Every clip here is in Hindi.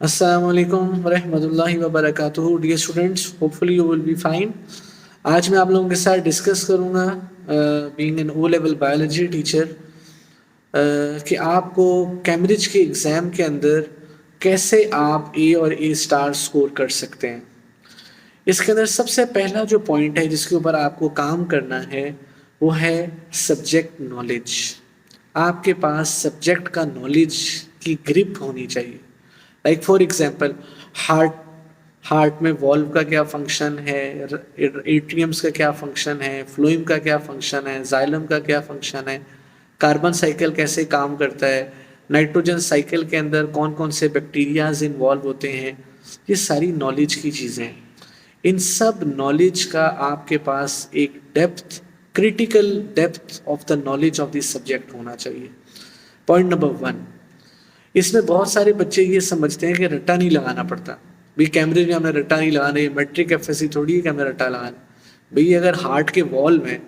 अस्सलाम वालेकुम रहमतुल्लाहि व बरकातुहू। Dear students, hopefully you will be fine. आज मैं आप लोगों के साथ डिस्कस करूंगा being an O level biology teacher कि आपको कैम्ब्रिज के एग्ज़ाम के अंदर कैसे आप ए और ए स्टार स्कोर कर सकते हैं। इसके अंदर सबसे पहला जो पॉइंट है जिसके ऊपर आपको काम करना है वो है सब्जेक्ट नॉलेज। आपके पास सब्जेक्ट का नॉलेज की ग्रिप होनी चाहिए। Like for example heart heart में वॉल्व का क्या फंक्शन है, एट्रियम्स का क्या फंक्शन है, फ्लोएम का क्या फंक्शन है, जाइलम का क्या फंक्शन है, कार्बन साइकिल कैसे काम करता है, नाइट्रोजन साइकिल के अंदर कौन कौन से बैक्टीरियाज इन्वॉल्व होते हैं, ये सारी नॉलेज की चीज़ें हैं। इन सब नॉलेज का आपके पास एक depth, critical depth of the knowledge of this subject होना चाहिए। पॉइंट नंबर 1, इसमें बहुत सारे बच्चे ये समझते हैं कि रट्टा नहीं लगाना पड़ता। भाई कैमरे में हमें रट्टा नहीं लगाना, ये मैट्रिक एफएससी थोड़ी है कि हमें रट्टा लगाना। भाई अगर हार्ट के वॉल्व में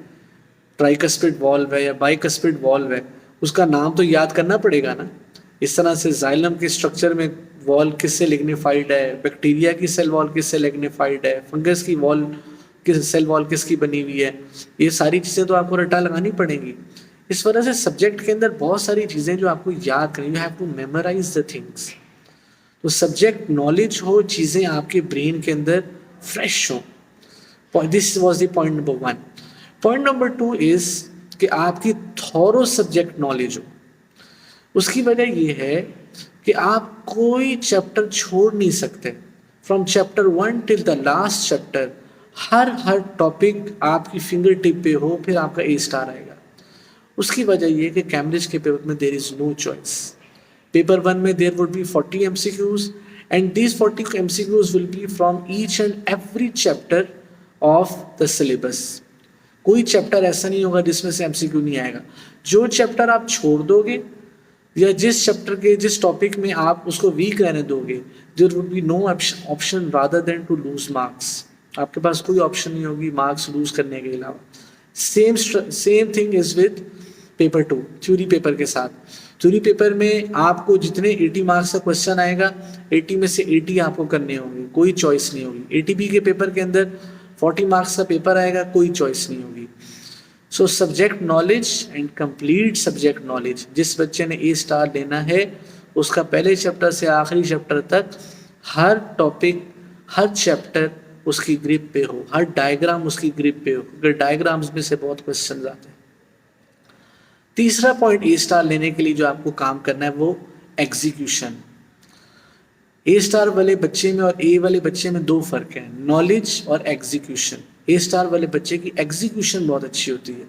ट्राइकस्पिड वॉल्व है या बाइकस्पिड वॉल्व है, उसका नाम तो याद करना पड़ेगा ना। इस तरह से जाइलम के स्ट्रक्चर में वॉल किससे लिग्निफाइड है, बैक्टीरिया की सेल वॉल किससे लिग्निफाइड है, फंगस की वॉल किस सेल वॉल किसकी बनी हुई है, ये सारी चीज़ें तो आपको रट्टा लगानी पड़ेंगी। इस वजह से सब्जेक्ट के अंदर बहुत सारी चीज़ें जो आपको याद करनी, you have to memorise the things. तो सब्जेक्ट नॉलेज हो, चीज़ें आपके ब्रेन के अंदर फ्रेश हो। This was the point number 1। Point number 2 is कि आपकी थॉरो सब्जेक्ट नॉलेज हो। उसकी वजह यह है कि आप कोई चैप्टर छोड़ नहीं सकते। From chapter 1 till the last chapter her topic आपकी फिंगर टिप पे हो, फिर आपका ए स्टार आएगा। उसकी वजह यह कि कैम्ब्रिज के पेपर में there is no choice. Paper 1 में there would be 40 MCQs and these 40 MCQs will be from each and every chapter of the syllabus. कोई चैप्टर ऐसा नहीं होगा जिसमें से MCQ नहीं आएगा। जो चैप्टर आप छोड़ दोगे या जिस चैप्टर के जिस टॉपिक में आप उसको वीक रहने दोगे, there would be no option rather than to lose marks. आपके पास कोई ऑप्शन नहीं होगी मार्क्स लूज करने के अलावा। Same thing is with paper 2 theory paper के साथ। थ्योरी पेपर में आपको जितने 80 मार्क्स का क्वेश्चन आएगा, 80 में से 80 आपको करने होंगे, कोई चॉइस नहीं होगी। ATP के पेपर के अंदर 40 मार्क्स का पेपर आएगा, कोई चॉइस नहीं होगी। So subject knowledge and complete subject knowledge, जिस बच्चे ने ए स्टार लेना है उसका पहले चैप्टर से आखिरी चैप्टर तक हर टॉपिक, हर चैप्टर उसकी ग्रिप पे हो, हर डायग्राम उसकी ग्रिप पे हो, क्योंकि डायग्राम्स में से बहुत क्वेश्चन आते हैं। तीसरा पॉइंट ए स्टार लेने के लिए जो आपको काम करना है वो एग्जीक्यूशन। ए स्टार वाले बच्चे में और ए वाले बच्चे में दो फर्क है, नॉलेज और एग्जीक्यूशन। ए स्टार वाले बच्चे की एग्जीक्यूशन बहुत अच्छी होती है।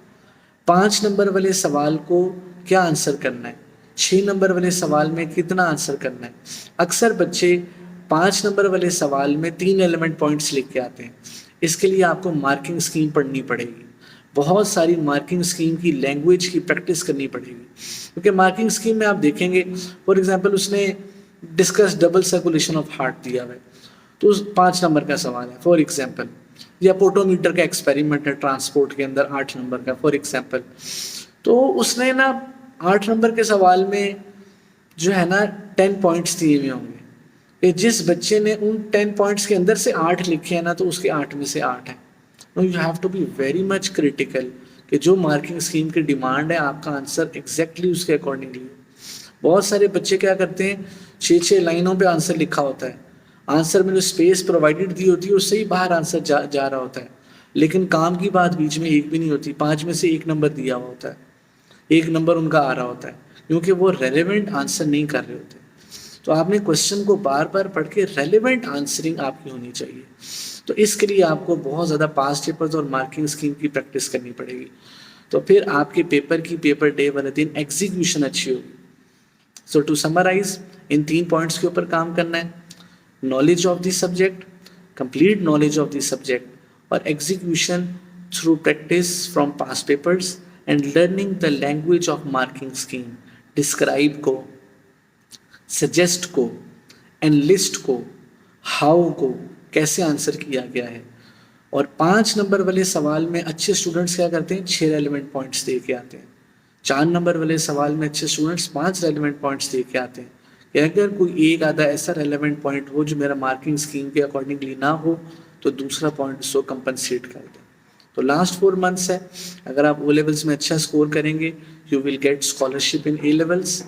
5 नंबर वाले सवाल को क्या आंसर करना है, 6 नंबर वाले सवाल में कितना आंसर करना है। अक्सर बच्चे 5 नंबर वाले सवाल में 3 एलिमेंट पॉइंट्स लिख के आते हैं। इसके लिए आपको मार्किंग स्कीम पढ़नी पड़ेगी, बहुत सारी मार्किंग स्कीम की लैंग्वेज की प्रैक्टिस करनी पड़ेगी। क्योंकि मार्किंग स्कीम में आप देखेंगे, फॉर एग्जांपल उसने discuss double circulation of heart दिया है, तो 5 नंबर का सवाल है फॉर एग्जांपल, या पोटोमीटर का एक्सपेरिमेंट है ट्रांसपोर्ट के अंदर 8 नंबर का फॉर एग्जांपल। तो उसने ना 8 नंबर के सवाल में जो है ना 10 पॉइंट्स दिए हुए होंगे कि जिस बच्चे ने उन 10 पॉइंट्स के अंदर से 8 लिखे हैं ना, तो उसके 8 में से 8 है। You have to be very much critical कि जो मार्किंग स्कीम की डिमांड है आपका आंसर एग्जैक्टली उसके अकॉर्डिंगली। बहुत सारे बच्चे क्या करते हैं, 6 लाइनों पे आंसर लिखा होता है, आंसर में जो स्पेस प्रोवाइडेड दी होती है उससे ही बाहर आंसर जा रहा होता है, लेकिन काम की बात बीच में एक भी नहीं होती। 5 में से 1 नंबर दिया हुआ होता है, 1 नंबर उनका आ रहा होता है, क्योंकि वो रेलेवेंट आंसर नहीं कर रहे होते। तो आपने क्वेश्चन को बार बार पढ़ के रेलेवेंट आंसरिंग आपकी होनी चाहिए। तो इसके लिए आपको बहुत ज़्यादा पास्ट पेपर्स और मार्किंग स्कीम की प्रैक्टिस करनी पड़ेगी, तो फिर आपके पेपर की पेपर डे वाले दिन एग्जीक्यूशन अच्छी होगी। So to summarise, in 3 points के ऊपर काम करना है, knowledge of the subject, complete knowledge of the subject, और execution through practice from past papers and learning the language of marking scheme. Describe को, सजेस्ट को, एनलिस्ट को, हाउ को कैसे आंसर किया गया है। और 5 नंबर वाले सवाल में अच्छे स्टूडेंट्स क्या करते हैं, 6 रेलेवेंट पॉइंट्स दे के आते हैं। 4 नंबर वाले सवाल में अच्छे स्टूडेंट्स 5 रेलेवेंट पॉइंट्स दे के आते हैं, कि अगर कोई एक आधा ऐसा रेलेवेंट पॉइंट हो जो मेरा मार्किंग स्कीम के अकॉर्डिंगली ना हो तो दूसरा पॉइंट उसको कंपनसेट कर दे। तो लास्ट 4 मंथ्स है, अगर आप ओ लेवल्स में अच्छा स्कोर करेंगे you will get scholarship in A levels.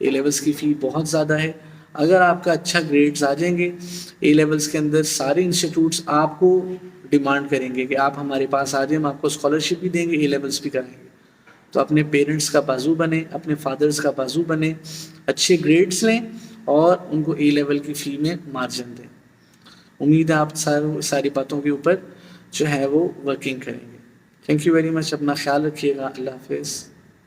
A levels की फ़ी बहुत ज़्यादा है। अगर आपका अच्छा ग्रेड्स आ जाएंगे ए लेवल्स के अंदर, सारे इंस्टीट्यूट्स आपको डिमांड करेंगे कि आप हमारे पास आ जाए, हम आपको स्कॉलरशिप भी देंगे, ए लेवल्स भी कराएंगे। तो अपने पेरेंट्स का बाजू बने, अपने फादर्स का बाजू बने, अच्छे ग्रेड्स लें और उनको ए लेवल की फ़ी में मार्जिन दें। उम्मीद है आप सारी बातों के ऊपर जो है वो वर्किंग करेंगे। थैंक यू वेरी मच, अपना ख्याल रखिएगा। अल्लाह हाफिज़।